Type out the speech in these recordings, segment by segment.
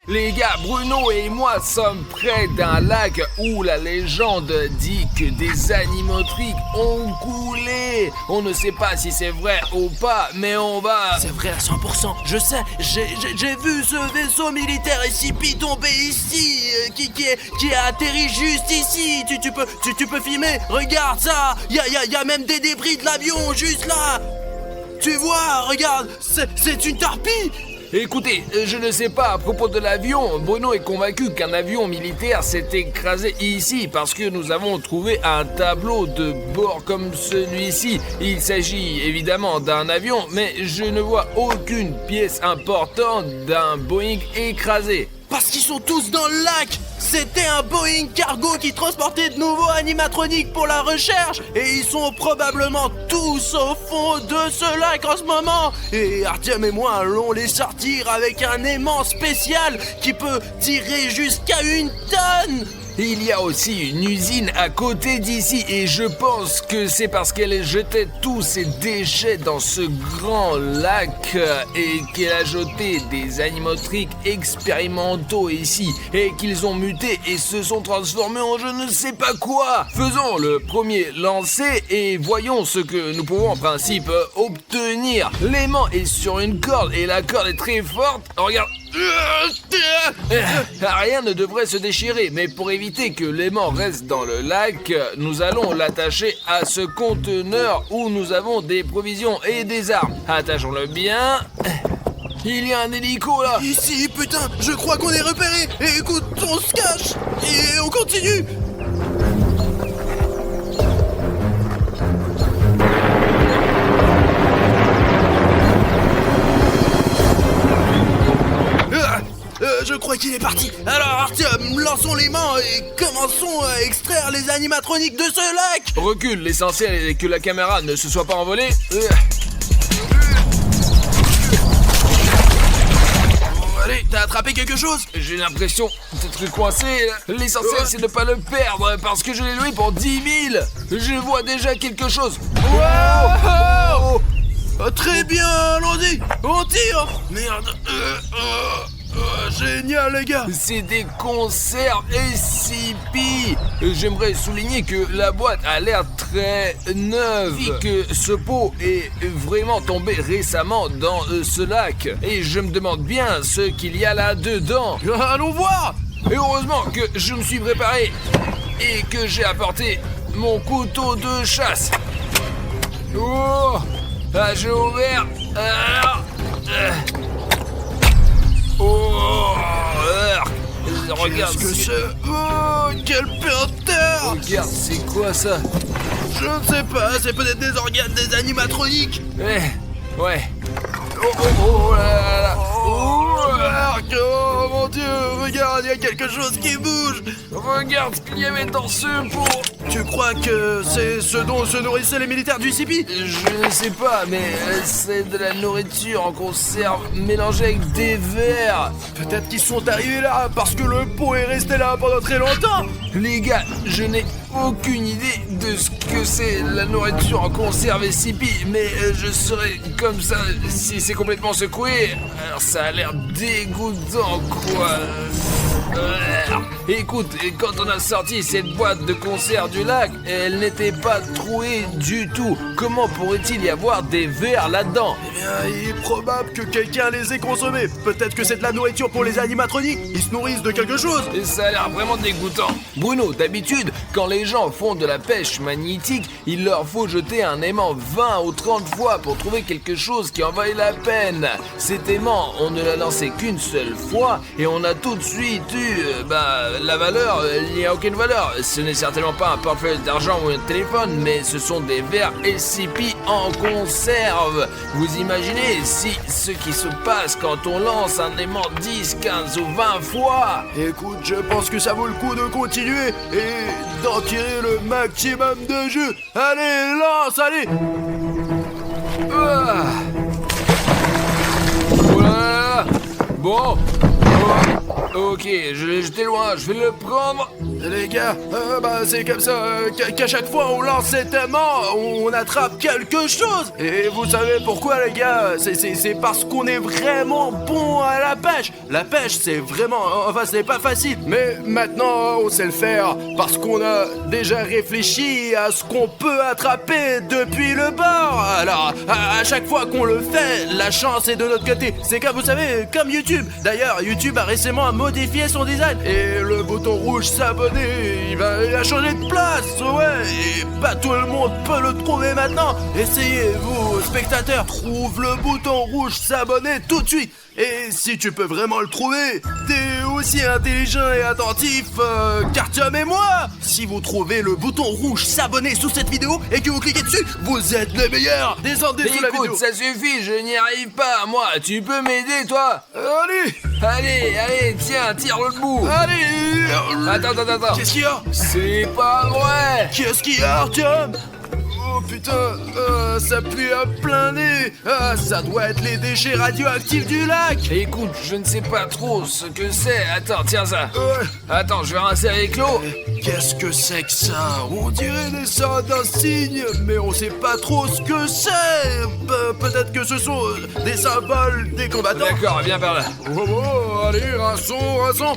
Les gars, Bruno et moi sommes près d'un lac où la légende dit que des animatroniques ont coulé. On ne sait pas si c'est vrai ou pas, mais on va... C'est vrai à 100%, je sais, j'ai vu ce vaisseau militaire SCP tomber ici, qui a atterri juste ici. Tu peux filmer, regarde ça, y a même des débris de l'avion juste là. Tu vois, regarde, c'est une torpille. Écoutez, je ne sais pas à propos de l'avion. Bruno est convaincu qu'un avion militaire s'est écrasé ici parce que nous avons trouvé un tableau de bord comme celui-ci. Il s'agit évidemment d'un avion, mais je ne vois aucune pièce importante d'un Boeing écrasé. Parce qu'ils sont tous dans le lac. C'était un Boeing cargo qui transportait de nouveaux animatroniques pour la recherche. Et ils sont probablement tous au fond de ce lac en ce moment. Et Artyom et moi allons les sortir avec un aimant spécial qui peut tirer jusqu'à 1 tonne. Il y a aussi une usine à côté d'ici et je pense que c'est parce qu'elle jetait tous ses déchets dans ce grand lac et qu'elle a jeté des animatroniques expérimentaux ici et qu'ils ont muté et se sont transformés en je ne sais pas quoi. Faisons le premier lancer et voyons ce que nous pouvons en principe obtenir. L'aimant est sur une corde et la corde est très forte. Regarde. Rien ne devrait se déchirer, mais pour éviter que l'aimant reste dans le lac, nous allons l'attacher à ce conteneur où nous avons des provisions et des armes. Attachons-le bien. Il y a un hélico là. Ici, putain, je crois qu'on est repéré. Et écoute, on se cache et on continue. Je crois qu'il est parti. Alors Artyom, lançons les mains et commençons à extraire les animatroniques de ce lac. Recule, l'essentiel est que la caméra ne se soit pas envolée. Allez, t'as attrapé quelque chose? J'ai l'impression d'être coincé. L'essentiel c'est de ne pas le perdre parce que je l'ai loué pour 10 000. Je vois déjà quelque chose. Wow! Oh, très bien, allons-y, on tire. Merde. Génial les gars. C'est des conserves SCP. J'aimerais souligner que la boîte a l'air très neuve et que ce pot est vraiment tombé récemment dans ce lac. Et je me demande bien ce qu'il y a là-dedans. Allons voir. Et heureusement que je me suis préparé et que j'ai apporté mon couteau de chasse. Oh, j'ai ouvert. Oh, regarde. Qu'est-ce que c'est? Oh, quel peur. Regarde, c'est quoi ça? Je ne sais pas, c'est peut-être des organes des animatroniques. Ouais. Oh là là. Oh mon Dieu, regarde, il y a quelque chose qui bouge. Regarde ce qu'il y avait dans ce pot. Tu crois que c'est ce dont se nourrissaient les militaires du SCP? Je ne sais pas, mais c'est de la nourriture en conserve mélangée avec des vers. Peut-être qu'ils sont arrivés là parce que le pot est resté là pendant très longtemps. Les gars, je n'ai aucune idée de ce que c'est la nourriture en conserve SCP, mais je serais comme ça si c'est complètement secoué. Alors ça a l'air dégoûtant, quoi. Écoute, quand on a sorti cette boîte de conserve du lac, elle n'était pas trouée du tout. Comment pourrait-il y avoir des vers là-dedans? Eh bien, il est probable que quelqu'un les ait consommés. Peut-être que c'est de la nourriture pour les animatroniques. Ils se nourrissent de quelque chose. Et ça a l'air vraiment dégoûtant. Bruno, d'habitude, quand les gens font de la pêche magnétique, il leur faut jeter un aimant 20 ou 30 fois pour trouver quelque chose qui en vaille la peine. Cet aimant, on ne l'a lancé qu'une seule fois et on a tout de suite eu, la valeur, il n'y a aucune valeur. Ce n'est certainement pas un portefeuille d'argent ou un téléphone, mais ce sont des vers SCP en conserve. Vous imaginez si ce qui se passe quand on lance un aimant 10, 15 ou 20 fois? Écoute, je pense que ça vaut le coup de continuer et d'en tirer le maximum de jus. Allez, lance, allez. Voilà. Bon. Ok, je l'ai jeté loin, je vais le prendre. Les gars, c'est comme ça qu'à chaque fois on lance cet aimant, on attrape quelque chose. Et vous savez pourquoi, les gars? C'est parce qu'on est vraiment bon à la pêche. La pêche, c'est vraiment... Enfin, c'est pas facile. Mais maintenant, on sait le faire parce qu'on a déjà réfléchi à ce qu'on peut attraper depuis le bord. Alors, à chaque fois qu'on le fait, la chance est de notre côté. C'est comme, vous savez, comme YouTube. D'ailleurs, YouTube a récemment modifié son design. Et le bouton rouge s'abonner, il a changé de place, ouais. Et pas tout le monde peut le trouver maintenant. Essayez, vous, spectateurs, trouve le bouton rouge s'abonner tout de suite. Et si tu peux vraiment le trouver, t'es aussi intelligent et attentif qu'Artyom et moi. Si vous trouvez le bouton rouge s'abonner sous cette vidéo et que vous cliquez dessus, vous êtes les meilleurs. Descendez sous la vidéo. Écoute, ça suffit, je n'y arrive pas, moi. Tu peux m'aider, toi? Allez, tiens, tire le bout. Allez. Attends. Qu'est-ce qu'il y a? C'est pas vrai. Qu'est-ce qu'il y a, Artyom? Oh putain, ça pue à plein nez. Ça doit être les déchets radioactifs du lac. Écoute, je ne sais pas trop ce que c'est. Attends, tiens ça. Ouais. Attends, je vais rincer avec l'eau. Qu'est-ce que c'est que ça? On dirait des sortes d'insignes, mais on sait pas trop ce que c'est. Peut-être que ce sont des symboles des combattants. D'accord, viens par là. Oh, allez, rinçons.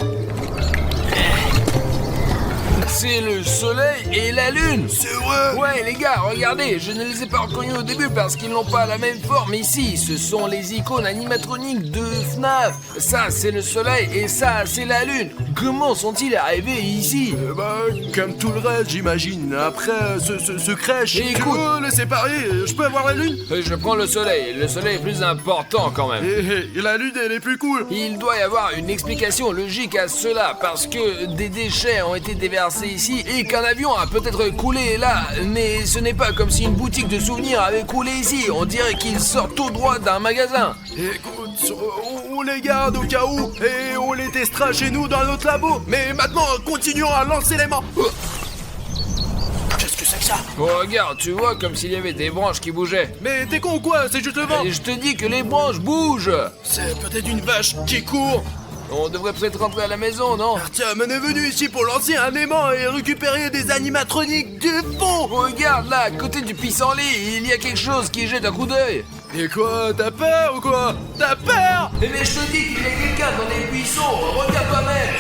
C'est le soleil et la lune. C'est vrai. Ouais les gars, regardez, je ne les ai pas reconnus au début parce qu'ils n'ont pas la même forme ici. Ce sont les icônes animatroniques de FNAF. Ça c'est le soleil et ça c'est la lune. Comment sont-ils arrivés ici? Comme tout le reste, j'imagine. Après ce crèche, Écoute. tu veux les séparer? Je peux avoir la lune? Je prends le soleil. Le soleil est plus important quand même. Et la lune, elle est plus cool. Il doit y avoir une explication logique à cela parce que des déchets ont été déversés ici et qu'un avion a peut-être coulé là, mais ce n'est pas comme si une boutique de souvenirs avait coulé ici. On dirait qu'il sort tout droit d'un magasin. Écoute, on les garde au cas où et on les testera chez nous dans notre labo. Mais maintenant, continuons à lancer l'aimant. Qu'est-ce que c'est que ça? Oh, regarde, tu vois comme s'il y avait des branches qui bougeaient. Mais t'es con ou quoi? C'est juste le vent. Et je te dis que les branches bougent. C'est peut-être une vache qui court. On devrait peut-être rentrer à la maison, non? Artyom, on est venu ici pour lancer un aimant et récupérer des animatroniques du fond. Regarde là, à côté du pissenlit, il y a quelque chose qui jette un coup d'œil. Et quoi? T'as peur ou quoi? T'as peur? Mais je te dis qu'il y a quelqu'un dans les buissons, regarde toi-même.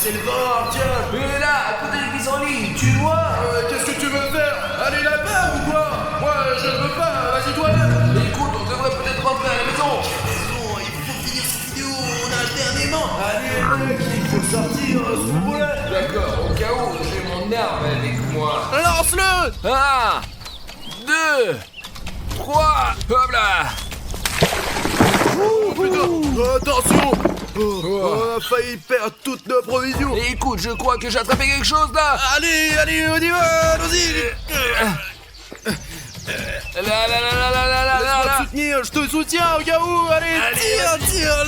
C'est le vent, Artyom. Et là, à côté du pissenlit, tu vois? Qu'est-ce que tu veux faire? Aller là-bas ou quoi? Moi, je ne veux pas. Vas-y toi-même. Écoute, on devrait peut-être rentrer à la maison. Il faut finir cette vidéo. On a acheté un aimant. Allez, mec, il faut sortir ce boulet. D'accord, au cas où, j'ai mon arme avec moi. Lance-le. 1, 2, 3, hop là. Oh putain, attention. On a failli perdre toutes nos provisions. Et écoute, je crois que j'ai attrapé quelque chose là. Allez, on y va, allons-y. Là. Laisse-moi te soutenir, je te soutiens au cas où. Allez, tire.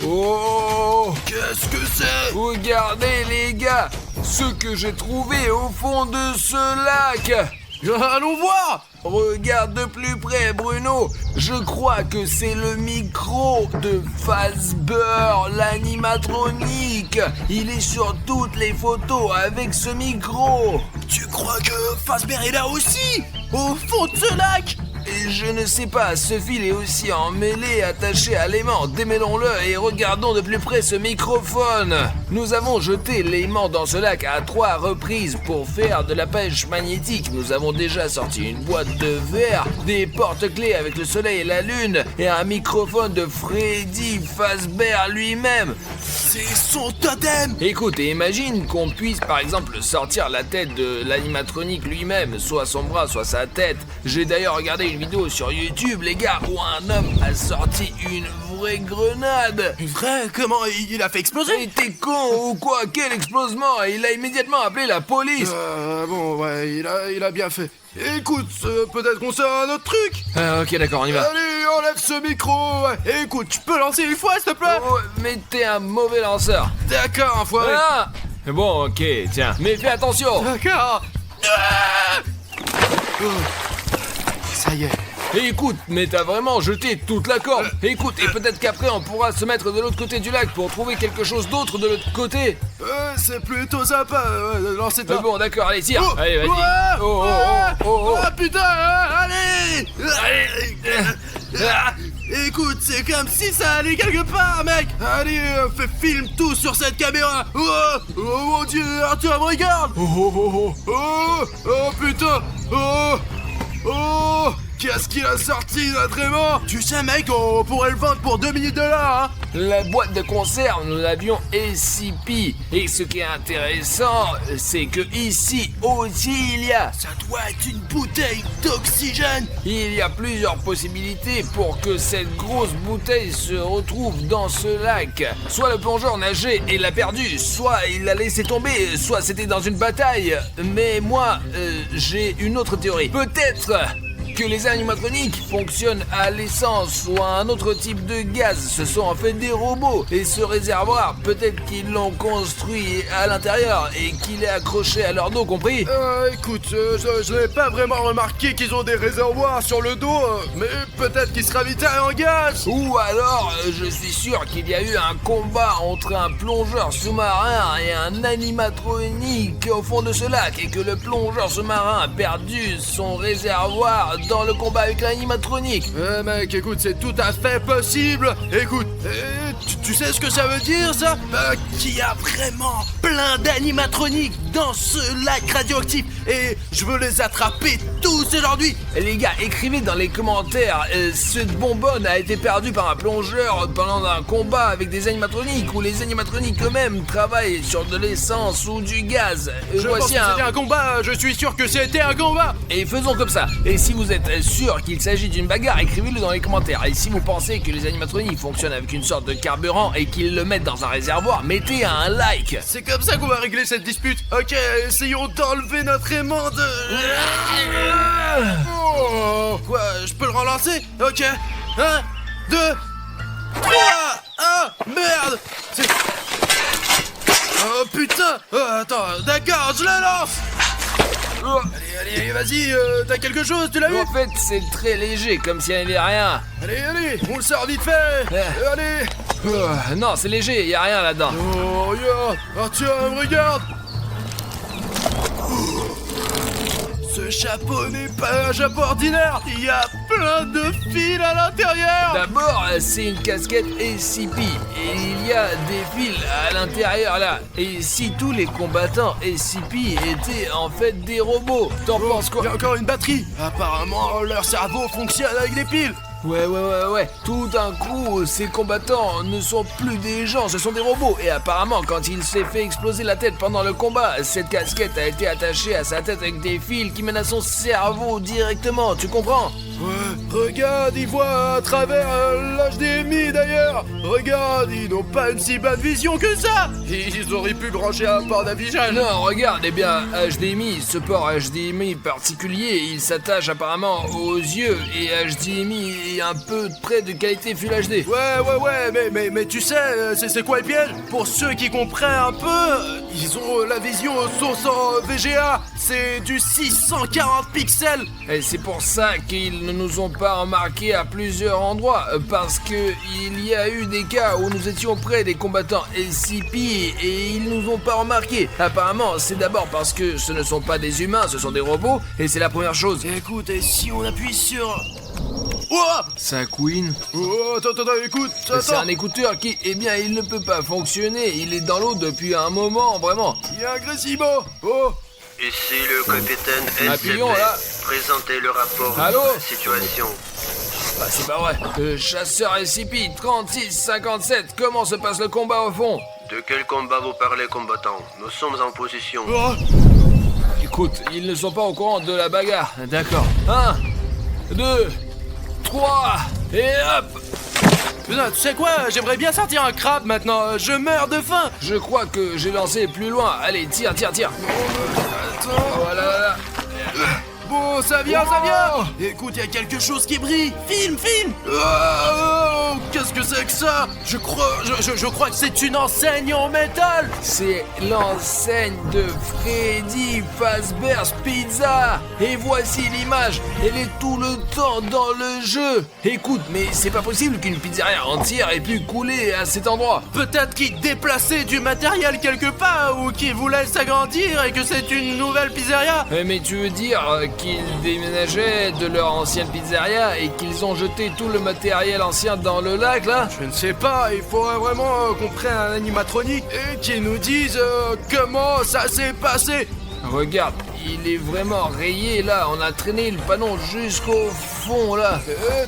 Oh, Qu'est-ce que c'est? regardez les gars, ce que j'ai trouvé au fond de ce lac. Allons voir. Regarde de plus près, Bruno. Je crois que c'est le micro de Fazbear, l'animatronique. Il est sur toutes les photos avec ce micro. Tu crois que Fazbear est là aussi? Au fond de ce lac? Et je ne sais pas, ce fil est aussi emmêlé, attaché à l'aimant. Démêlons-le et regardons de plus près ce microphone. Nous avons jeté l'aimant dans ce lac à 3 reprises pour faire de la pêche magnétique. Nous avons déjà sorti une boîte de verre, des porte-clés avec le soleil et la lune, et un microphone de Freddy Fazbear lui-même. C'est son totem. Écoute, et imagine qu'on puisse par exemple sortir la tête de l'animatronique lui-même, soit son bras, soit sa tête. J'ai d'ailleurs regardé une vidéo sur YouTube, les gars, où un homme a sorti une vraie grenade. Une vraie? Comment il a fait exploser? Mais t'es con ou quoi? Quel explosement! Il a immédiatement appelé la police. Bon, ouais, il a bien fait. Écoute, peut-être qu'on sort un autre truc. Ok, d'accord, on y va. Allez, enlève ce micro. Ouais. Écoute, tu peux lancer une fois, s'il te plaît? Oh, mais t'es un mauvais lanceur. D'accord, enfoiré. Ah bon, ok, tiens, mais fais attention. D'accord. Ça y est, Et écoute, mais t'as vraiment jeté toute la corde. Et écoute, et peut-être qu'après on pourra se mettre de l'autre côté du lac pour trouver quelque chose d'autre de l'autre côté. C'est plutôt sympa, lancez-toi. Bon, d'accord, allez, tire. Oh, Allez, vas-y. ouais, Oh. oh, putain, allez. Écoute, c'est comme si ça allait quelque part, mec. Allez, filme tout sur cette caméra. Oh mon Dieu, Arthur, me regarde. Oh putain. Oh, qu'est-ce qu'il a sorti là, vraiment? Tu sais, mec, on pourrait le vendre pour 2 000 $, hein. La boîte de conserve, nous l'avions SCP. Et ce qui est intéressant, c'est que ici aussi il y a. Ça doit être une bouteille d'oxygène. Il y a plusieurs possibilités pour que cette grosse bouteille se retrouve dans ce lac. Soit le plongeur nageait et l'a perdu, soit il l'a laissé tomber, soit c'était dans une bataille. Mais moi, j'ai une autre théorie. Peut-être que les animatroniques fonctionnent à l'essence ou à un autre type de gaz. Ce sont en fait des robots. Et ce réservoir, peut-être qu'ils l'ont construit à l'intérieur et qu'il est accroché à leur dos, compris? Écoute, je n'ai pas vraiment remarqué qu'ils ont des réservoirs sur le dos, mais peut-être qu'ils se ravitaillent en gaz. Ou alors, je suis sûr qu'il y a eu un combat entre un plongeur sous-marin et un animatronique au fond de ce lac et que le plongeur sous-marin a perdu son réservoir dans le combat avec l'animatronique. Mec, écoute, c'est tout à fait possible. Écoute, tu sais ce que ça veut dire, ça? Qu'il y a vraiment plein d'animatroniques dans ce lac radioactif et je veux les attraper tous aujourd'hui. Les gars, écrivez dans les commentaires, cette bonbonne a été perdue par un plongeur pendant un combat avec des animatroniques ou les animatroniques eux-mêmes travaillent sur de l'essence ou du gaz. Je pense que c'était un combat, je suis sûr que c'était un combat. Et faisons comme ça. Et si vous êtes sûr qu'il s'agit d'une bagarre, écrivez-le dans les commentaires. Et si vous pensez que les animatroniques fonctionnent avec une sorte de carburant et qu'ils le mettent dans un réservoir, mettez un like. C'est comme ça qu'on va régler cette dispute. Ok, essayons d'enlever notre aimant de... Quoi, je peux le relancer? Ok, 1, 2, 3. Ah, merde. Oh putain. Attends, d'accord, je la lance. Allez, vas-y, t'as quelque chose, tu l'as vu? En fait, c'est très léger, comme si elle n'avait rien. Allez, on le sort vite fait. Allez. Non, c'est léger, y a rien là-dedans. Oh, regarde. Arthur, regarde. Ce chapeau n'est pas un chapeau ordinaire. Il y a plein de fils à l'intérieur. D'abord, c'est une casquette SCP et il y a des fils à l'intérieur là. Et si tous les combattants SCP étaient en fait des robots, t'en penses quoi? Il y a encore une batterie. Apparemment, leur cerveau fonctionne avec des piles. Ouais. Tout d'un coup, ces combattants ne sont plus des gens, ce sont des robots. Et apparemment, quand il s'est fait exploser la tête pendant le combat, cette casquette a été attachée à sa tête avec des fils qui mènent à son cerveau directement, tu comprends? Ouais, regarde, ils voient à travers l'HDMI d'ailleurs. Regarde, ils n'ont pas une si bonne vision que ça. Ils auraient pu brancher un port d'affichage. Non, regarde, eh bien, HDMI, ce port HDMI particulier, il s'attache apparemment aux yeux et HDMI est un peu près de qualité Full HD. Ouais, mais tu sais, c'est quoi le piège? Pour ceux qui comprennent un peu, ils ont la vision sauce en VGA, c'est du 640 pixels. Et c'est pour ça qu'ils ne nous ont pas remarqué à plusieurs endroits, parce que il y a eu des cas où nous étions près des combattants SCP et ils nous ont pas remarqué. Apparemment, c'est d'abord parce que ce ne sont pas des humains, ce sont des robots, et c'est la première chose. Écoute, et si on appuie sur... Oh! Ça couine. Oh, attends, écoute, attends. C'est un écouteur qui, eh bien, il ne peut pas fonctionner, il est dans l'eau depuis un moment, vraiment. Il y a un Gressimo. Oh! Ici le capitaine SCP. Appuyons, là. Présentez le rapport Allô? de la situation. Ah, c'est pas vrai. Chasseur SCP 3657, comment se passe le combat au fond? De quel combat vous parlez, combattant? Nous sommes en position. Oh! Écoute, ils ne sont pas au courant de la bagarre. D'accord. 1, 2, 3, et hop! Putain, tu sais quoi? J'aimerais bien sortir un crabe maintenant. Je meurs de faim. Je crois que j'ai lancé plus loin. Allez, tire. Attends. Voilà. Bon, ça vient, ça vient. Écoute, il y a quelque chose qui brille. Filme. Oh, qu'est-ce que c'est que ça? Je crois que c'est une enseigne en métal. C'est l'enseigne de Freddy Fazbear's Pizza. Et voici l'image. Elle est tout le temps dans le jeu. Écoute, mais c'est pas possible qu'une pizzeria entière ait pu couler à cet endroit. Peut-être qu'ils déplaçaient du matériel quelque part ou qu'ils voulaient s'agrandir et que c'est une nouvelle pizzeria. Mais tu veux dire qu'ils déménageaient de leur ancienne pizzeria et qu'ils ont jeté tout le matériel ancien dans le lac là? Je ne sais pas, il faudrait vraiment qu'on prenne un animatronique et qu'il nous dise comment ça s'est passé. Regarde, il est vraiment rayé là, on a traîné le panneau jusqu'au fond là.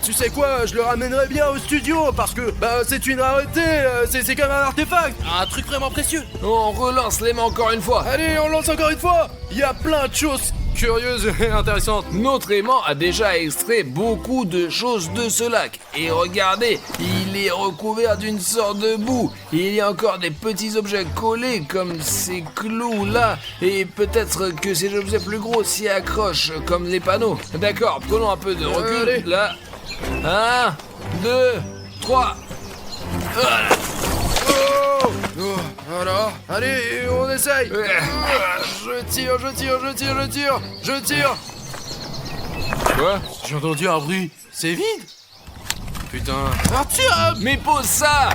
Tu sais quoi, je le ramènerai bien au studio parce que c'est une rareté, c'est comme un artefact, un truc vraiment précieux. On relance l'aimant encore une fois. Allez, on lance encore une fois. Il y a plein de choses curieuses et intéressantes. Notre aimant a déjà extrait beaucoup de choses de ce lac. Et regardez, il est recouvert d'une sorte de boue. Il y a encore des petits objets collés comme ces clous là. Et peut-être que ces objets plus gros s'y accrochent comme les panneaux. D'accord, prenons un peu de recul. Allez. Là. 1, 2, 3. Voilà. Oh, voilà. Allez, on essaye. Je tire. Quoi? J'ai entendu un bruit. C'est vide. Putain. Artyom! Mais pose ça!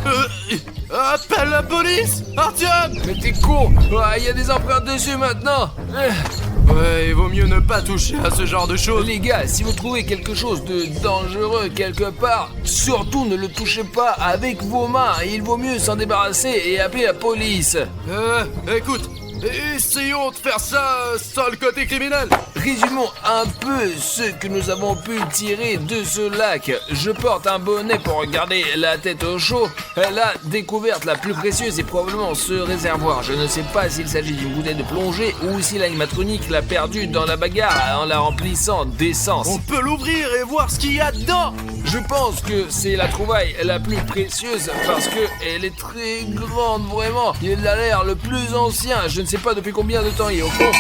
Appelle la police! Artyom! Mais t'es con! Il y a des empreintes dessus maintenant! Ouais, il vaut mieux ne pas toucher à ce genre de choses. Les gars, si vous trouvez quelque chose de dangereux quelque part, surtout ne le touchez pas avec vos mains. Il vaut mieux s'en débarrasser et appeler la police. Écoute, essayons de faire ça sans le côté criminel. Résumons un peu ce que nous avons pu tirer de ce lac. Je porte un bonnet pour regarder la tête au chaud. La découverte la plus précieuse est probablement ce réservoir. Je ne sais pas s'il s'agit d'une bouteille de plongée ou si l'animatronique l'a perdue dans la bagarre en la remplissant d'essence. On peut l'ouvrir et voir ce qu'il y a dedans. Je pense que c'est la trouvaille la plus précieuse parce que elle est très grande, vraiment. Il a l'air le plus ancien. Je ne sais pas depuis combien de temps il est au fond.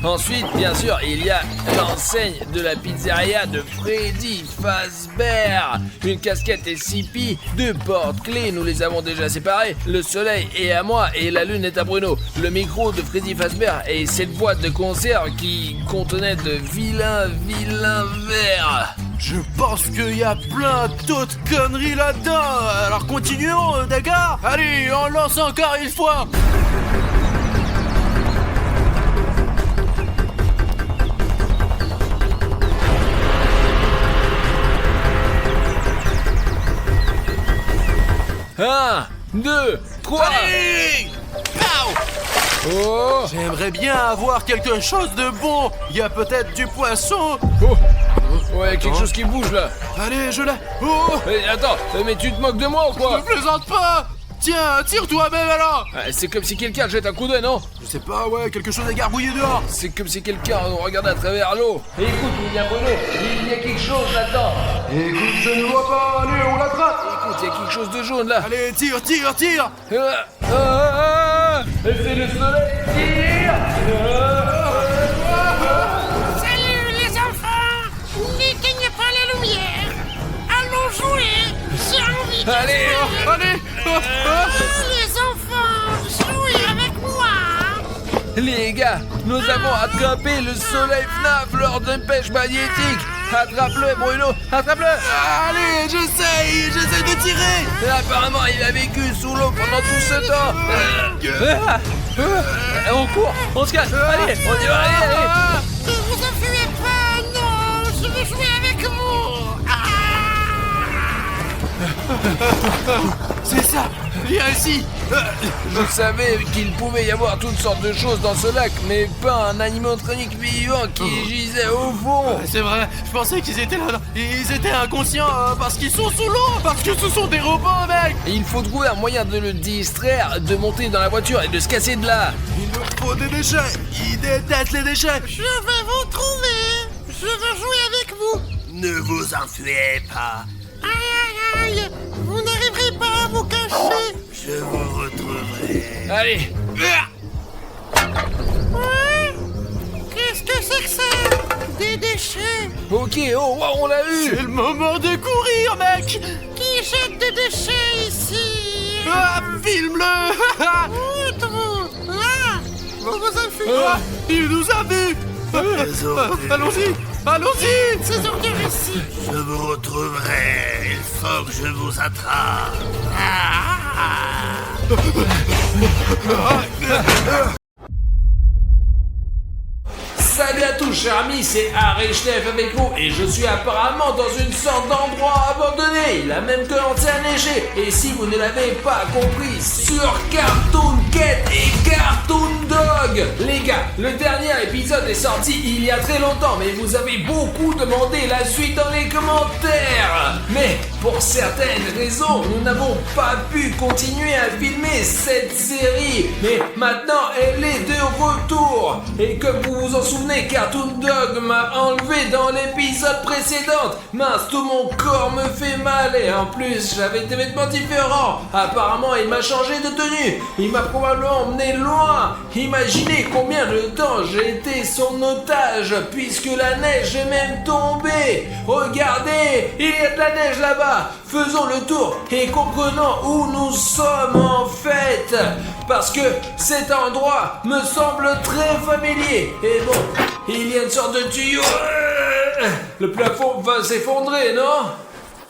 Ensuite, bien sûr, il y a l'enseigne de la pizzeria de Freddy Fazbear. Une casquette SCP, 2 porte-clés, nous les avons déjà séparés. Le soleil est à moi et la lune est à Bruno. Le micro de Freddy Fazbear et cette boîte de conserve qui contenait de vilains verres. Je pense qu'il y a plein d'autres conneries là-dedans. Alors continuons, d'accord? Allez, on lance encore une fois. Un, 2, 3. Allez! Pow! Oh! J'aimerais bien avoir quelque chose de bon. Il y a peut-être du poisson. Oh! Ouais, quelque chose qui bouge là. Allez, je l'ai. Oh! Mais attends, mais tu te moques de moi ou Ne quoi? plaisante pas. Tiens, tire toi-même alors. C'est comme si quelqu'un jette un coup d'œil, non? Je sais pas, ouais, quelque chose est garbouillé dehors. C'est comme si quelqu'un regardait à travers l'eau. Écoute, William Bruno, il y a quelque chose là-dedans. Écoute, je ne vois pas. Allez, on l'attrape. Écoute, il y a quelque chose de jaune là. Allez, tire. C'est le soleil. Tire. Salut les enfants! N'éteignez pas la lumière! Allons jouer! J'ai envie de Allez, jouer! Allez. Les enfants, jouez avec moi! Les gars, nous avons attrapé le soleil FNAF lors d'une pêche magnétique. Attrape-le, Bruno, attrape-le. Allez, j'essaye de tirer. Et apparemment, il a vécu sous l'eau pendant tout ce temps. On court, on se cache. Allez, on y va, allez. Ne vous enfuyez pas! Non! Je veux jouer avec vous! C'est ça. Viens ici. Je savais qu'il pouvait y avoir toutes sortes de choses dans ce lac, mais pas un animatronique vivant qui gisait au fond. C'est vrai, je pensais qu'ils étaient là. Ils étaient inconscients parce qu'ils sont sous l'eau. Parce que ce sont des robots, mec. Et il faut trouver un moyen de le distraire, de monter dans la voiture et de se casser de là. Il nous faut des déchets. Ils détestent les déchets. Je vais vous trouver! Je veux jouer avec vous! Ne vous enfuyez pas. Aïe aïe aïe! Vous n'arriverez pas à vous cacher! Je vous retrouverai. Allez. Ouais? Qu'est-ce que c'est que ça? des déchets. Ok, oh, wow, on l'a eu. C'est le moment de courir, mec. Qui jette des déchets ici? Ah, filme-le. Où êtes-vous? Là. Vous vous enfuyez. Ah, il nous a vus. Allons-y, allons-y. Ces ordures ici. Je vous retrouverai. Il faut que je vous attrape. Salut à tous chers amis, c'est Arechnef avec vous et je suis apparemment dans une sorte d'endroit abandonné. Il a même commencé à neiger. Et si vous ne l'avez pas compris, sur Cartoon Cat et Cartoon Dog. Les gars, le dernier épisode est sorti il y a très longtemps, mais vous avez beaucoup demandé la suite dans les commentaires. Mais pour certaines raisons, nous n'avons pas pu continuer à filmer cette série. Mais maintenant, elle est de retour. Et comme vous vous en souvenez, Cartoon Dog m'a enlevé dans l'épisode précédent. Mince, tout mon corps me fait mal et en plus, j'avais des vêtements différents. Apparemment, il m'a changé de tenue. Il m'a probablement emmené loin. Imaginez combien de temps j'ai été son otage puisque la neige est même tombée. Regardez, il y a de la neige là-bas. Faisons le tour et comprenons où nous sommes en fait. Parce que cet endroit me semble très familier. Et bon, il y a une sorte de tuyau. Le plafond va s'effondrer, non?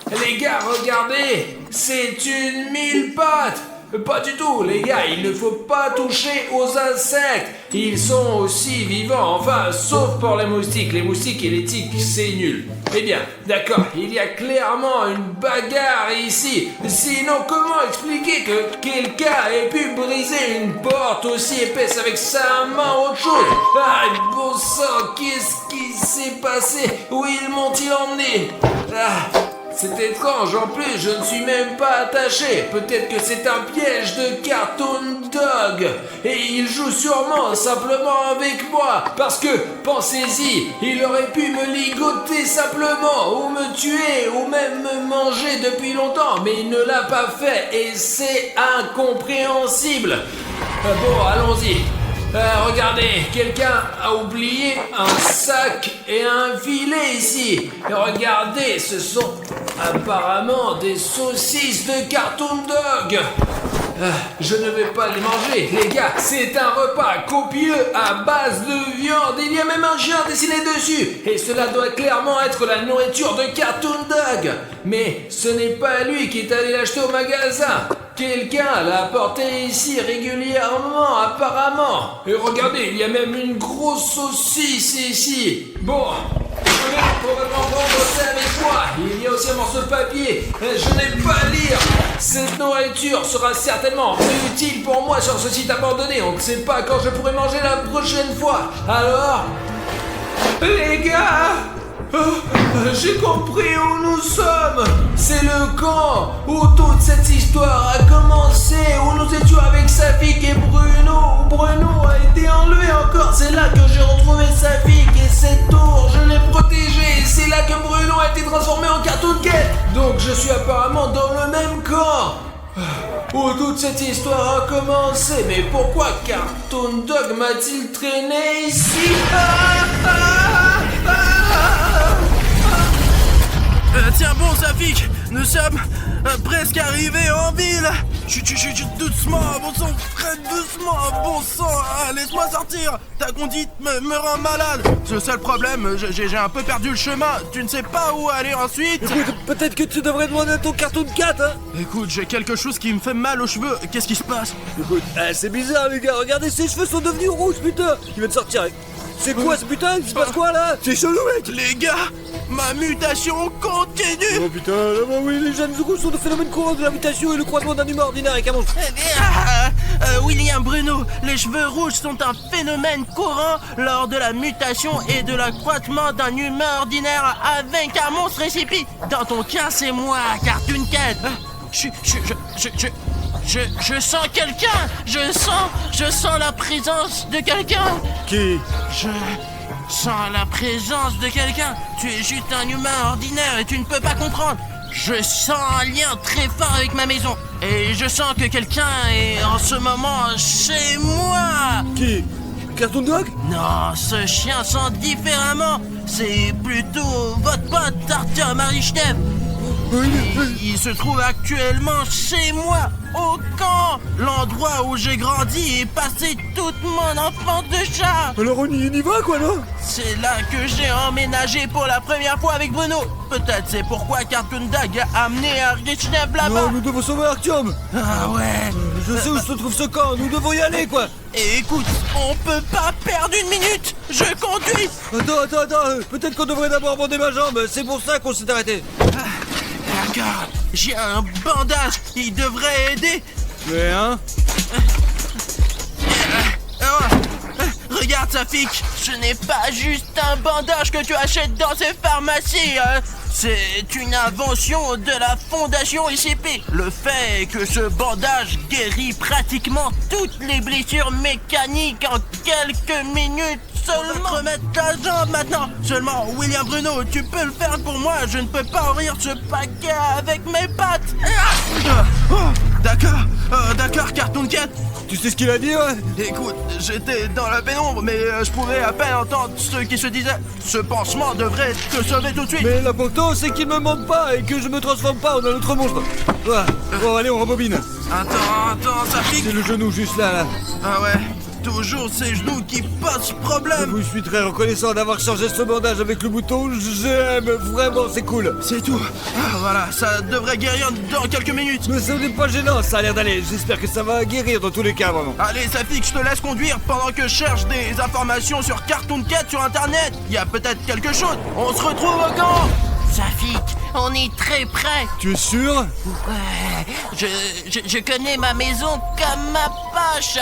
Les gars, regardez, c'est une mille pattes. Pas du tout, les gars, il ne faut pas toucher aux insectes. Ils sont aussi vivants, enfin, sauf pour les moustiques. Les moustiques et les tiques, c'est nul. Eh bien, d'accord, il y a clairement une bagarre ici. Sinon, comment expliquer que quelqu'un ait pu briser une porte aussi épaisse avec sa main ou autre chose? Ah, bon sang, qu'est-ce qui s'est passé? Où ils m'ont-ils emmené? C'est étrange, en plus je ne suis même pas attaché. Peut-être que c'est un piège de Cartoon Dog. Et il joue sûrement simplement avec moi. Parce que, pensez-y, il aurait pu me ligoter simplement, ou me tuer, ou même me manger depuis longtemps. Mais il ne l'a pas fait, et c'est incompréhensible. Bon, allons-y. Regardez, quelqu'un a oublié un sac et un filet ici. Et regardez, ce sont apparemment des saucisses de Cartoon Dog. Je ne vais pas les manger, les gars. C'est un repas copieux à base de viande. Il y a même un chien dessiné dessus. Et cela doit clairement être la nourriture de Cartoon Dog. Mais ce n'est pas lui qui est allé l'acheter au magasin. Quelqu'un l'a apporté ici régulièrement, apparemment. Et regardez, il y a même une grosse saucisse ici. Bon, je vais probablement prendre ça avec moi. Il y a aussi un morceau de papier. Je n'ai pas à lire. Cette nourriture sera certainement utile pour moi sur ce site abandonné. On ne sait pas quand je pourrai manger la prochaine fois. Alors, les gars, j'ai compris où nous sommes. C'est le camp où toute cette histoire a commencé, où nous étions avec Safik et Bruno. Bruno a été enlevé encore. C'est là que j'ai retrouvé Safik et cette tour, je l'ai protégée. Et c'est là que Bruno a été transformé en Cartoon Cat. Donc je suis apparemment dans le même camp où toute cette histoire a commencé. Mais pourquoi Cartoon Dog m'a-t-il traîné ici? Tiens bon, Safik, nous sommes presque arrivés en ville. Chut, doucement, bon sang, très doucement, bon sang, laisse-moi sortir. Ta conduite me rend malade. C'est le seul problème, j'ai un peu perdu le chemin. Tu ne sais pas où aller ensuite. Écoute, peut-être que tu devrais demander à ton Cartoon Cat, hein. Écoute, j'ai quelque chose qui me fait mal aux cheveux. Qu'est-ce qui se passe? Écoute, c'est bizarre les gars, regardez, ses cheveux sont devenus rouges, putain. Il vient de sortir. C'est quoi ce putain? Il se passe quoi là? C'est chelou mec. Les gars, ma mutation continue. Oh putain, bah oui, les jeunes rouges sont de phénomènes courants de la mutation et le croisement d'un humain ordinaire avec un monstre. William Bruno, les cheveux rouges sont un phénomène courant lors de la mutation et de l'accroissement d'un humain ordinaire avec un monstre récipi. Dans ton cas, c'est moi, Cartoon Cat. Je sens quelqu'un. Je sens la présence de quelqu'un. Qui? Je sens la présence de quelqu'un. Tu es juste un humain ordinaire et tu ne peux pas comprendre. Je sens un lien très fort avec ma maison. Et je sens que quelqu'un est en ce moment chez moi. Qui? Cartoon Dog? Non, ce chien sent différemment. C'est plutôt votre pote Artyom Arishnev. Il se trouve actuellement chez moi, au camp, l'endroit où j'ai grandi et passé toute mon enfance de chat. Alors on y va quoi, non? C'est là que j'ai emménagé pour la première fois avec Bruno. Peut-être c'est pourquoi Cartoon Dog a amené Arishnev là-bas. Non, nous devons sauver Artyom. Ah ouais. Je sais où se trouve ce camp, nous devons y aller quoi. Et écoute, on peut pas perdre une minute. Je conduis. Attends, peut-être qu'on devrait d'abord bander ma jambe, c'est pour ça qu'on s'est arrêté. Regarde, j'ai un bandage, il devrait aider. Mais hein? Regarde Safik, ce n'est pas juste un bandage que tu achètes dans ces pharmacies. C'est une invention de la fondation SCP. Le fait que ce bandage guérit pratiquement toutes les blessures mécaniques en quelques minutes seulement. Remettre ta jambe maintenant. Seulement, William Bruno, tu peux le faire pour moi. Je ne peux pas ouvrir ce paquet avec mes pattes. D'accord, Cartoon Cat. Tu sais ce qu'il a dit, ouais? Écoute, j'étais dans la pénombre, mais je pouvais à peine entendre ceux qui se disaient « Ce pansement devrait te sauver tout de suite !» Mais l'important, c'est qu'il me manque pas et que je me transforme pas en un autre monstre. Voilà. Bon, allez, on rembobine. Attends, ça pique. C'est le genou juste là. Ah ouais, toujours ces genoux qui posent Je problème. vous suis très reconnaissant d'avoir changé ce bandage avec le bouton. J'aime, vraiment, c'est cool. C'est tout. Ah, voilà, ça devrait guérir dans quelques minutes. Mais ça n'est pas gênant, ça a l'air d'aller. J'espère que ça va guérir dans tous les cas, vraiment. Allez, Safik, je te laisse conduire pendant que je cherche des informations sur Cartoon Cat sur Internet. Il y a peut-être quelque chose. On se retrouve au camp. Safik, on est très près. Tu es sûr? Ouais, je connais ma maison comme ma poche.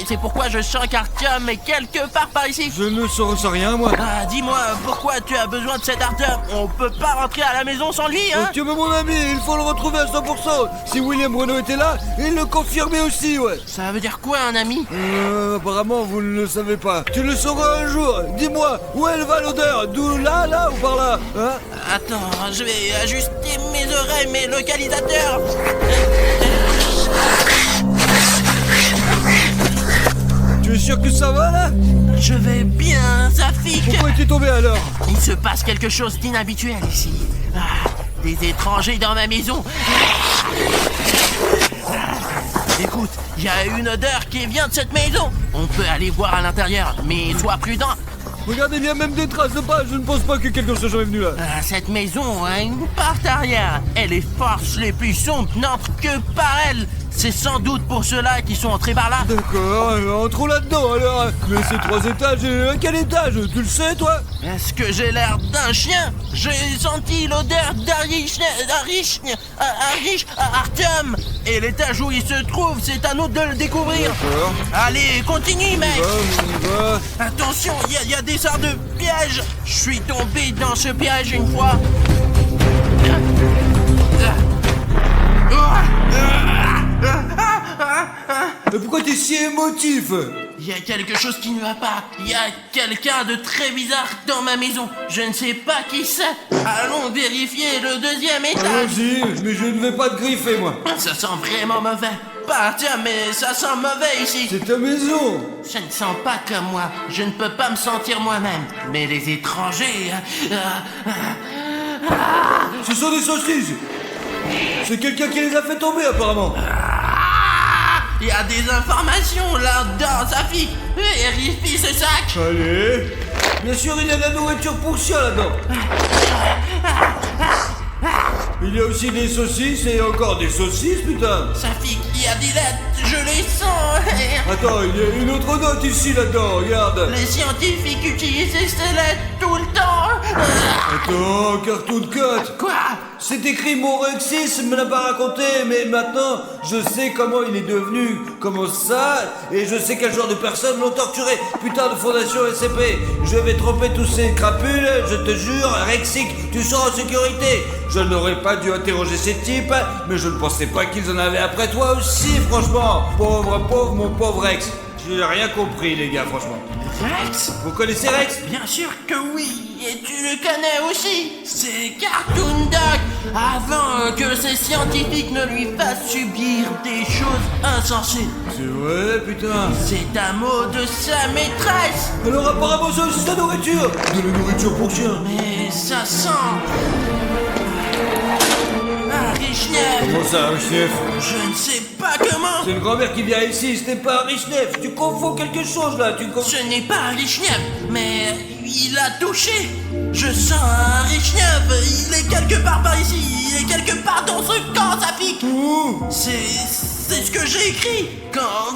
C'est pourquoi je sens qu'Artyom est quelque part par ici. Je ne saurais rien, moi. Ah, dis-moi, pourquoi tu as besoin de cet Artyom? On peut pas rentrer à la maison sans lui, hein? Artyom est mon ami, il faut le retrouver à 100%. Si William Bruno était là, il le confirmait aussi, ouais. Ça veut dire quoi, un ami? Apparemment, vous ne le savez pas. Tu le sauras un jour. Dis-moi, où elle va l'odeur? D'où là ou par là? Hein? Attends, je vais ajuster mes oreilles, mes localisateurs. Tu es sûr que ça va, là? Je vais bien, Safik. Pourquoi es-tu tombé, alors? Il se passe quelque chose d'inhabituel ici. Des étrangers dans ma maison. Écoute, il y a une odeur qui vient de cette maison. On peut aller voir à l'intérieur, mais sois prudent. Regardez, il y a même des traces de pas. Je ne pense pas que quelqu'un soit jamais venu là. Cette maison a une porte arrière. Et les forces les plus sombres n'entrent que par elle. C'est sans doute pour ceux-là qui sont entrés par là. D'accord, entrons là-dedans alors. Mais c'est 3 étages et à quel étage? Tu le sais, toi? Est-ce que j'ai l'air d'un chien? J'ai senti l'odeur Artyom. Et l'étage où il se trouve, c'est à nous de le découvrir. D'accord. Allez, continue, mec. On y va. Attention, il y a des sortes de pièges. Je suis tombé dans ce piège une fois. Mais pourquoi t'es si émotif? Il y a quelque chose qui ne va pas. Il y a quelqu'un de très bizarre dans ma maison. Je ne sais pas qui c'est. Allons vérifier le 2e étage. Allons-y, mais je ne vais pas te griffer, moi. Ça sent vraiment mauvais. Pas tiens, mais ça sent mauvais ici. C'est ta maison. Ça ne sent pas comme moi. Je ne peux pas me sentir moi-même. Mais les étrangers... Ce sont des saucisses. C'est quelqu'un qui les a fait tomber, apparemment. Il y a des informations là-dedans, Safik. Vérifie ce sac. Allez. Bien sûr, il y a de la nourriture pour chien là-dedans. Il y a aussi des saucisses et encore des saucisses, putain. Safik, il y a des lettres, je les sens. Attends, il y a une autre note ici là-dedans, regarde. Les scientifiques utilisent ces lettres tout le temps. Attends, Cartoon Cat. Quoi? C'est écrit mon Rexis me l'a pas raconté, mais maintenant je sais comment il est devenu, comment ça, et je sais quel genre de personnes l'ont torturé. Putain de fondation SCP, je vais tromper tous ces crapules, je te jure, Rexic, tu seras en sécurité. Je n'aurais pas dû interroger ces types, mais je ne pensais pas qu'ils en avaient après toi aussi, franchement. Pauvre, mon pauvre Rex. J'ai rien compris, les gars, franchement. Rex? Vous connaissez Rex? Bien sûr que oui, et tu le connais aussi. C'est Cartoon Dog. avant que ces scientifiques ne lui fassent subir des choses insensées. C'est vrai, putain. C'est un mot de sa maîtresse. Alors apparemment ça c'est sa nourriture. De la nourriture pour chien. Mais ça sent... un Richnef. Comment ça, un chef? Je ne sais pas comment. C'est une grand-mère qui vient ici, ce n'est pas un Richnef. Tu confonds quelque chose là, Ce n'est pas un Richnef, mais il a touché. Je sens un Richnef. Il est quelque part par ici. Il est quelque part dans ce camp, Safik. Où? C'est ce que j'ai écrit quand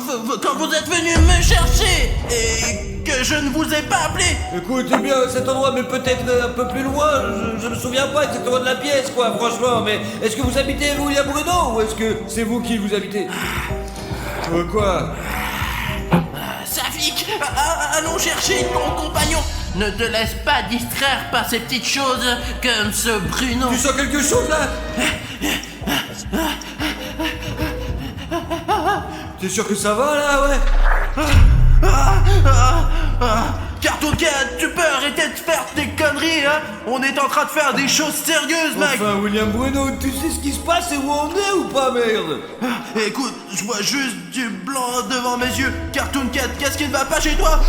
vous êtes venu me chercher et que je ne vous ai pas appelé. Écoute, c'est bien cet endroit, mais peut-être un peu plus loin. Je me souviens pas exactement de la pièce, quoi, franchement. Mais est-ce que vous habitez William Bruno ou est-ce que c'est vous qui vous habitez? Quoi? Safik, allons chercher ton compagnon. Ne te laisse pas distraire par ces petites choses comme ce Bruno. Tu sens quelque chose là? T'es sûr que ça va là, ouais? Cartoon Cat, tu peux arrêter de faire tes conneries, hein? On est en train de faire des choses sérieuses, mec. Enfin, William Bruno, tu sais ce qui se passe et où on est ou pas, merde? Écoute, je vois juste du blanc devant mes yeux. Cartoon Cat, qu'est-ce qui ne va pas chez toi?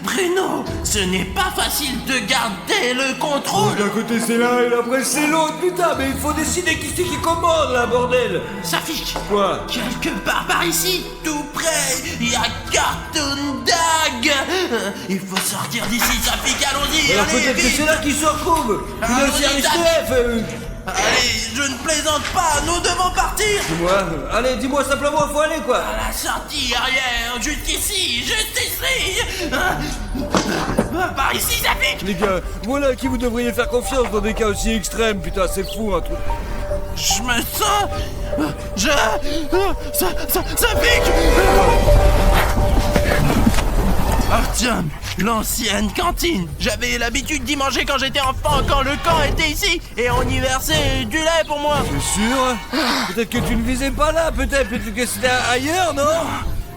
Bruno, ce n'est pas facile de garder le contrôle. D'un côté c'est l'un et après c'est l'autre, putain, mais il faut décider qui c'est qui commande là, bordel. Safik. Quoi? Quelque part par ici, tout près, il y a Cartoon Dag. Il faut sortir d'ici, Safik, allons-y. Alors allez, peut-être que vite. c'est là qu'ils se retrouvent. Puis Allons-y, le service TF. Allez, je ne plaisante pas, nous devons partir. Dis-moi, allez, dis-moi simplement, faut aller quoi. À la sortie arrière, juste ici, juste ici. Par ici, Safik. Les gars, voilà à qui vous devriez faire confiance dans des cas aussi extrêmes, putain, c'est fou un truc. Je me sens... Ça pique. Artyom, l'ancienne cantine. J'avais l'habitude d'y manger quand j'étais enfant, quand le camp était ici, et on y versait du lait pour moi. C'est sûr? Peut-être que tu ne visais pas là, peut-être que c'était ailleurs, non?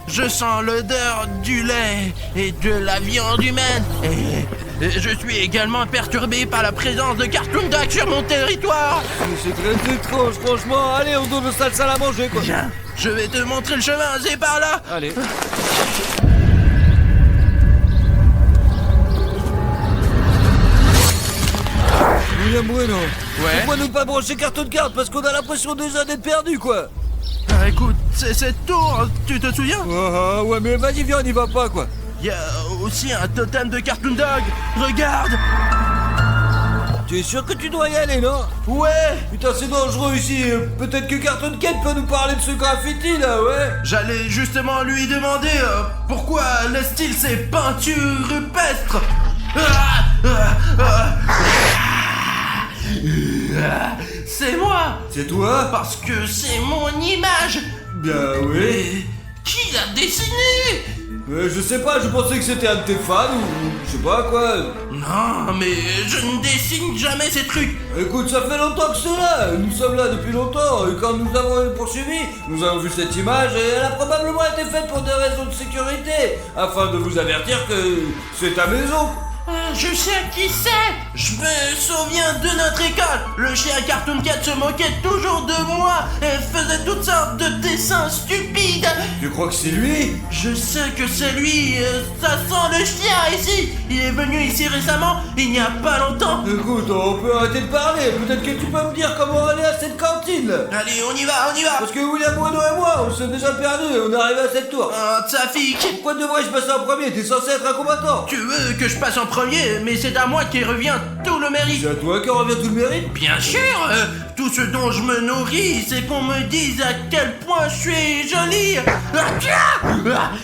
Je sens l'odeur du lait et de la viande humaine. Et je suis également perturbé par la présence de Cartoon Dag sur mon territoire. C'est très étrange, franchement. Allez, on donne le sale à manger, quoi. Viens, je vais te montrer le chemin, c'est par là. Allez. William Bruno, Ouais. pourquoi ne pas brancher Cartoon Card? Parce qu'on a l'impression déjà d'être perdu, quoi. Écoute, c'est cette tour, tu te souviens? Ouais, mais vas-y, viens, on n'y va pas, quoi. Il y a aussi un totem de Cartoon Dag. Regarde. Tu es sûr que tu dois y aller, non? Ouais. Putain, c'est dangereux ici. Peut-être que Cartoon Cat peut nous parler de ce graffiti, là, ouais. J'allais justement lui demander pourquoi laisse-t-il ces peintures rupestres. C'est moi. C'est toi? Parce que c'est mon image. Bien, oui. Mais qui l'a dessiné? Je sais pas, je pensais que c'était un de tes fans ou je sais pas quoi. Non, mais je ne dessine jamais ces trucs. Écoute, ça fait longtemps que c'est là. Nous sommes là depuis longtemps. Et quand nous avons poursuivi, nous avons vu cette image et elle a probablement été faite pour des raisons de sécurité, afin de vous avertir que c'est ta maison. Je sais qui c'est. Je me souviens de notre école. Le chien Cartoon Cat se moquait toujours de moi et faisait toutes sortes de dessins stupides. Tu crois que c'est lui? Je sais que c'est lui. Ça sent le chien ici. Il est venu ici récemment, il n'y a pas longtemps. Écoute, on peut arrêter de parler. Peut-être que tu peux me dire comment aller à cette cantine là. Allez, on y va, on y va. Parce que William Bruno et moi, on s'est déjà perdus et on est arrivé à cette tour. Safik. Pourquoi devrais-je passer en premier? T'es censé être un combattant. Tu veux que je passe en premier, mais c'est à moi qui revient tout le mérite. C'est à toi que revient tout le mérite? Bien sûr, tout ce dont je me nourris, c'est qu'on me dise à quel point je suis jolie.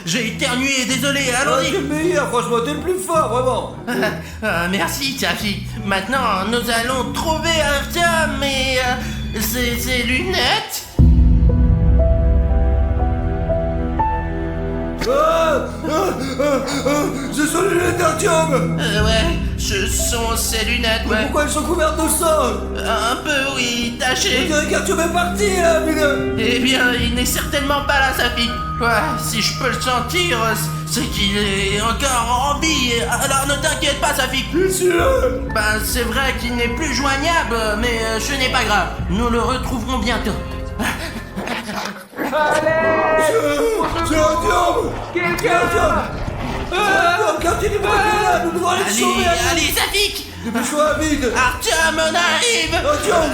J'ai éternué, désolé, T'es allons-y. le meilleur, franchement, t'es le plus fort, vraiment. Merci, Taffy. Maintenant, nous allons trouver Artyom et ses lunettes. Ce sont les lunettes d'Artyom. Ouais, Ce sont ses lunettes, Mais ouais. pourquoi elles sont couvertes de sang? Un peu, oui, taché. Regarde, tu es parti là, putain. Eh bien, il n'est certainement pas là, Safik. Ouais, si je peux le sentir, c'est qu'il est encore en vie. Alors ne t'inquiète pas, Safik. Bien sûr. Ben, c'est vrai qu'il n'est plus joignable, mais ce n'est pas grave. Nous le retrouverons bientôt. C'est un diable. Quelqu'un. Quand il est pas là, nous devons aller le sauver. Allez, Safik. Dépêche-toi, vite. Artyom, on arrive. Artyom.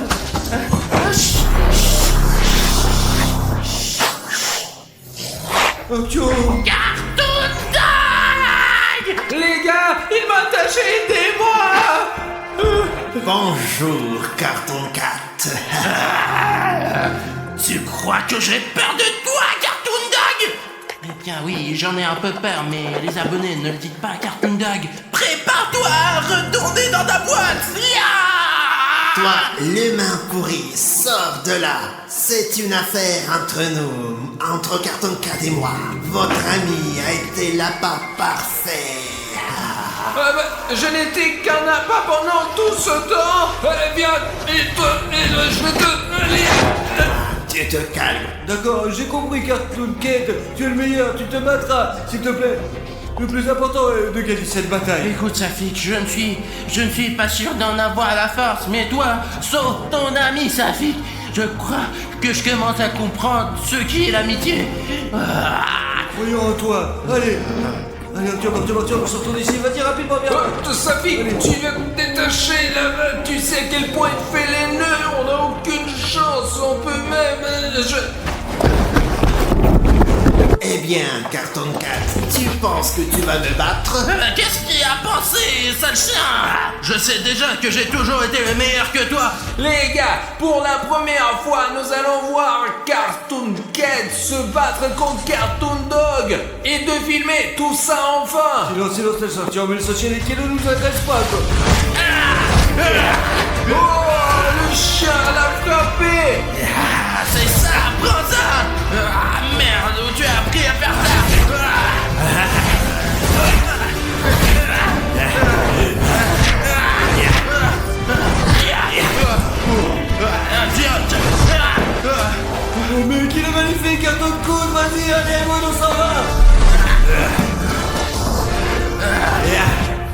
Cartoon Dog. Les gars, il m'a attaché, aidez-moi! Bonjour, Carton Cat. Tu crois que j'ai peur de toi, Cartoon Dog? Eh bien oui, j'en ai un peu peur, mais les abonnés ne le dites pas à Cartoon Dog. Prépare-toi à retourner dans ta boîte. Toi, l'humain pourri, sors de là. C'est une affaire entre nous, entre Carton Cat et moi. Votre ami a été l'appât parfait. Je n'étais qu'un appât pendant tout ce temps! Viens, je vais te lire! Tu te calmes. D'accord, j'ai compris, Cartoon Cat. Tu es le meilleur, tu te battras, s'il te plaît. Le plus important est de gagner cette bataille. Écoute, Safik, je ne suis pas sûr d'en avoir la force, mais toi, sauve ton ami, Safik. Je crois que je commence à comprendre ce qui est l'amitié. Voyons en toi. Allez, Artyom, sortons d'ici. Vas-y, rapidement, viens. Safik, tu viens de te détacher là, tu sais à quel point il fait les nœuds, on n'a aucune chance, on peut même... Eh bien, Carton Cat, tu penses que tu vas me battre? Qu'est-ce qu'il a pensé, sale chien? Je sais déjà que j'ai toujours été le meilleur que toi. Les gars, pour la première fois, nous allons voir Cartoon Cat se battre contre Cartoon Dog et de filmer tout ça enfin. Silence, laisse Artyom, mais le socialité ne nous intéresse pas, quoi. Oh, le chien l'a frappé. Ah, c'est ça, prends ça. Ah, merde, où tu as appris à faire ça? Oh, mec, il est magnifique, Carton Cat, vas-y, allez, moi, on s'en va.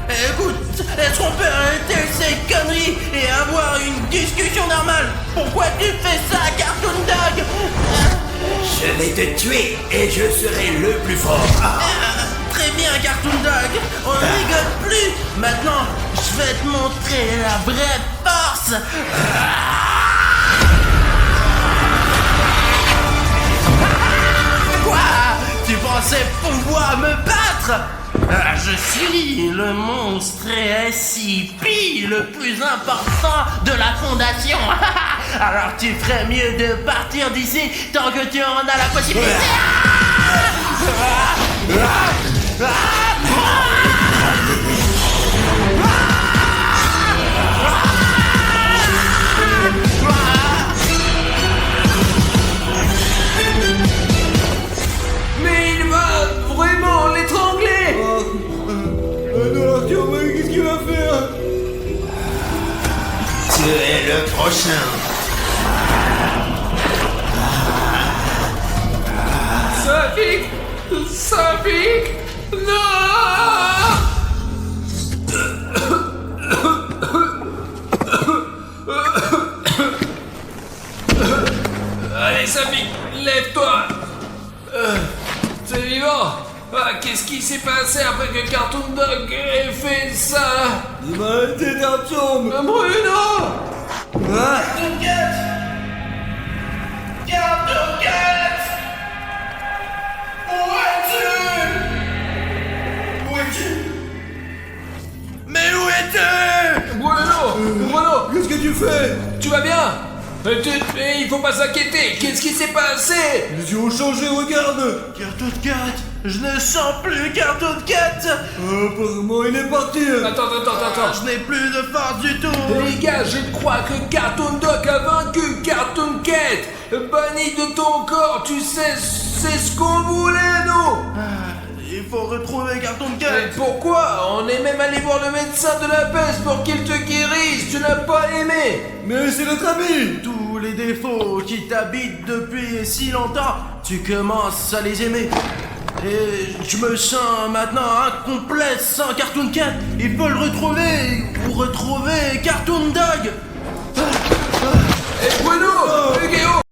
Écoute, est-ce qu'on peut arrêter ces conneries et avoir une discussion normale? Pourquoi tu fais ça, Cartoon Dog? Je vais te tuer et je serai le plus fort. Très bien, Cartoon Dog, on rigole plus. Maintenant, je vais te montrer la vraie force. Quoi? Tu pensais pouvoir me battre? Je suis le monstre SCP le plus important de la fondation. Alors tu ferais mieux de partir d'ici tant que tu en as la possibilité. Mais il va vraiment l'étrangler. Non, Artyom, mais qu'est-ce qu'il va faire? Tu es le prochain. Safik, non. Allez, Safik, lève-toi. C'est vivant. Qu'est-ce qui s'est passé après que Cartoon Dog ait fait ça? Il m'a arrêté, Artyom. Bruno! Cartoon Cat! Cartoon Cat! Où es-tu? Où es-tu? Mais où es-tu? Bruno! Qu'est-ce que tu fais? Tu vas bien? Il faut pas s'inquiéter. Qu'est-ce qui s'est passé? Les yeux ont changé, regarde. Cartoon Cat! Je ne sens plus Cartoon Cat! Apparemment, il est parti. Attends. Je n'ai plus de force du tout! Les gars, je crois que Cartoon Dog a vaincu Cartoon Cat. Banni de ton corps, tu sais, c'est ce qu'on voulait, nous. Il il faut retrouver Cartoon Mais Cat. pourquoi? On est même allé voir le médecin de la peste pour qu'il te guérisse. Tu n'as pas aimé. Mais c'est notre ami. Tous les défauts qui t'habitent depuis si longtemps, tu commences à les aimer. Et je me sens maintenant incomplet sans Cartoon Cat. Il faut le retrouver. Ou retrouver Cartoon Dog.